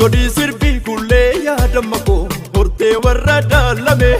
Asgodii sirbii kullee yaadamma koo murtee warra daalame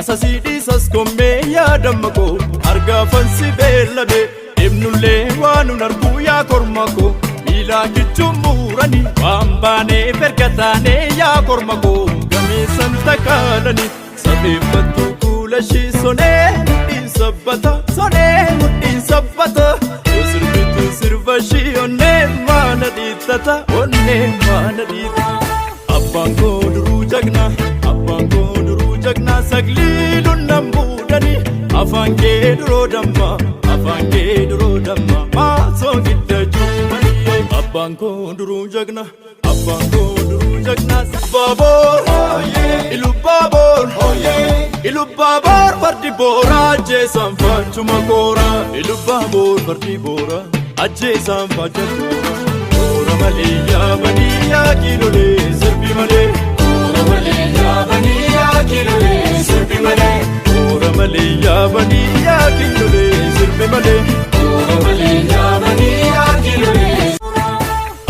asasiidhii saskommee yaadamma koo argaafansi beellame deemnullee waan nun arguu yaa korma koo miilaa kichuun muuranii waan baanee fergataanee yaa korma koo gameessan takaalanii sabeeffattuu kuula shii sonee mudhiin sabbata sonee mudhiin sabbata yoo sirbituu sirba shii onnee maana dhiittata onnee maana dhiittata abbaan koo duruu jagna abbaan koo duruu jagna sagliiluun nan muudanii afaan kee duroo damma afaan kee duroo damma maasoo gidda juumanii abbaan koo duruu jagna abbaan koo duruu jagna Ilubaaboor Ilubaaboor Ilubaaboor fardi boora ajjeesaan faachuma koora Ilubaaboor fardi boora ajjeesaan faachuma koora malee yaabanii yaa kiilolee sirbi malee koora malee yaabanii yaa kiilolee sirbi malee koora malee yaabanii yaa kiilolee sirbi malee koora malee yaabanii yaa kiilolee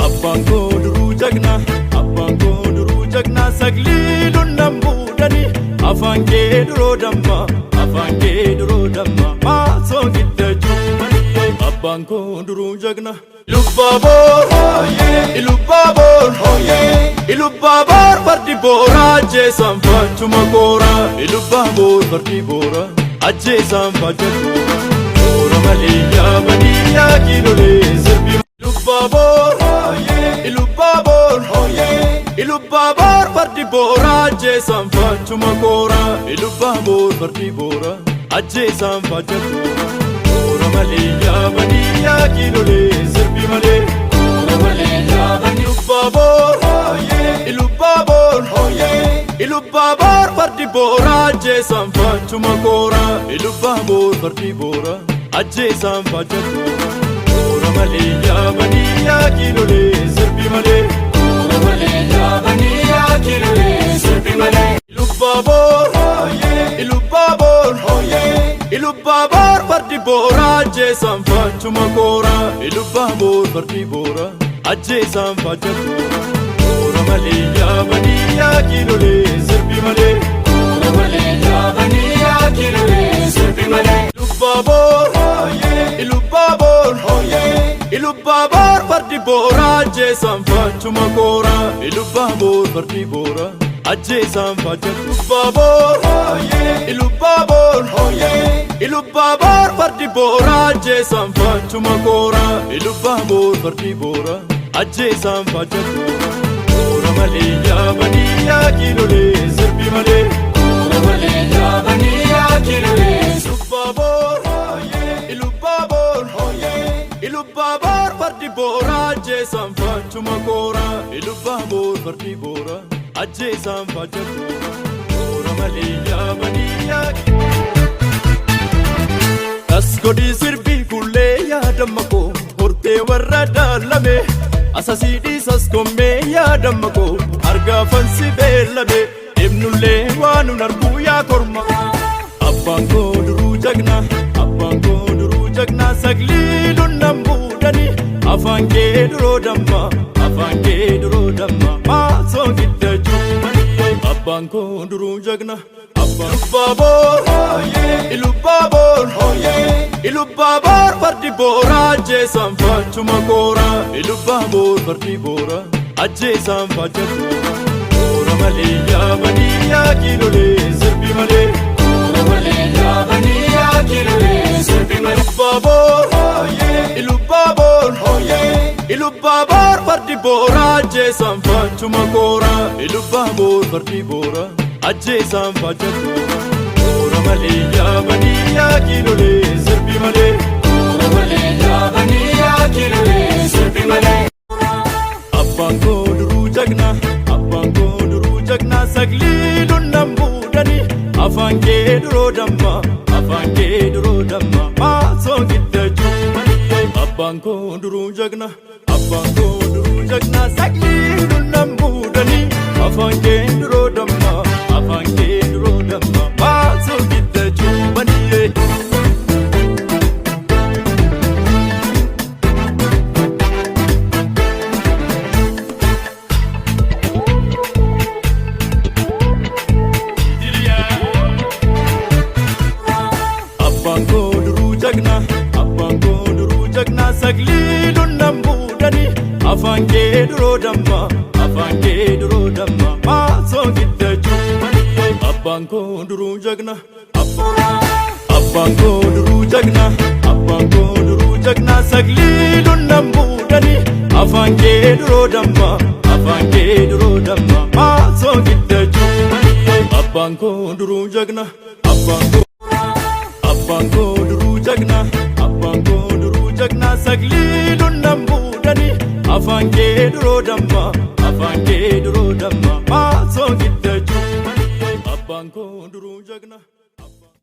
abbaan koo duruu jagna abbaan koo duruu jagna sagliiluun nan muudanii afaan kee duroo damma afaan kee duroo damma maasoo gidda juumanii abbaan koo duruu jagna Ilubaaboor Ilubaaboor Ilubaaboor fardi boora ajjeesaan faachuma koora Ilubaaboor fardi boora ajjeesaan faachuma koora malee yaabanii yaa kiilolee sirbi Ilubaaboor Ilubaaboor Ilubaaboor fardi boora ajjeesaan faachuma koora Ilubaaboor fardi boora ajjeesaan faachuma koora malee yaabanii yaa kiilolee sirbi malee koora malee yaabanii Ilubaaboor Ilubaaboor Ilubaaboor fardi boora ajjeesaan faachuma koora Ilubaaboor fardi boora ajjeesaan faachuma koora malee yaabanii yaa kiilolee sirbi malee koora malee yaabanii yaa kiilolee sirbi malee Ilubaaboor Ilubaaboor Ilubaaboor fardi boora ajjeesaan faachuma koora Ilubaaboor fardi boora ajjeesaan faachuma koora malee yaabanii yaa kiilolee sirbi malee koora malee yaabanii yaa kiilolee sirbi malee Ilubaaboor Ilubaaboor Ilubaaboor fardi boora ajjeesaan faachuma koora Ilubaaboor fardi boora ajjeesaan faachuma Ilubaaboor Ilubaaboor Ilubaaboor fardi boora ajjeesaan faachuma koora Ilubaaboor fardi boora ajjeesaan faachuma koora malee yaabanii yaa kiilolee sirbi malee koora malee yaabanii yaa kiilolee Ilubaaboor Ilubaaboor Ilubaaboor fardi boora ajjeesaan faachuma koora Ilubaaboor fardi boora ajjeesaan faachuma koora malee yaabanii yaa Asgodii sirbii kullee yaadamma koo murtee warra daalame asasiidhii saskommee yaadamma koo argaafansi beellame deemnullee waan nun arguu yaa korma abbaan koo duruu jagna abbaan koo duruu jagna sagliiluun nan muudanii afaan kee duroo damma afaan kee duroo damma maasoo gidda juumanii abbaan koo duruu jagna Ilubaaboor Ilubaaboor Ilubaaboor fardi boora ajjeesaan faachuma koora Ilubaaboor fardi boora ajjeesaan faachuma koora malee yaabanii yaa kiilolee sirbi malee koora malee yaabanii yaa kiilolee sirbi malee Ilubaaboor Ilubaaboor Ilubaaboor fardi boora ajjeesaan faachuma koora Ilubaaboor fardi boora ajjeesaan faachuma koora malee yaabanii yaa kiilolee sirbi malee koora malee yaabanii yaa kiilolee sirbi malee abbaan koo duruu jagna abbaan koo duruu jagna sagliiluun nan muudanii afaan kee duroo damma afaan kee duroo damma maasoo gidda juumanii abbaan koo duruu jagna abbaan koo duruu jagna sagliiluun nan muudanii afaan kee duroo damma afaan kee duroo damma maasoo gidda juumanii afaan kee duroo damma afaan kee duroo damma maasoo giddachuu malee abbaan koo duruu jagna abbaan koo duruu jagna abbaan koo duruu jagna saglii lunnan buudhani afaan kee duroo damma afaan kee duroo damma maasoo giddachuu malee abbaan koo duruu jagna abbaan koo duruu jagna abbaan koo duruu jagna saglii lunnan buudhani afaan kee duroo damma afaan kee duroo damma maasoo giddachuu malee abbaan koo duruu jagna.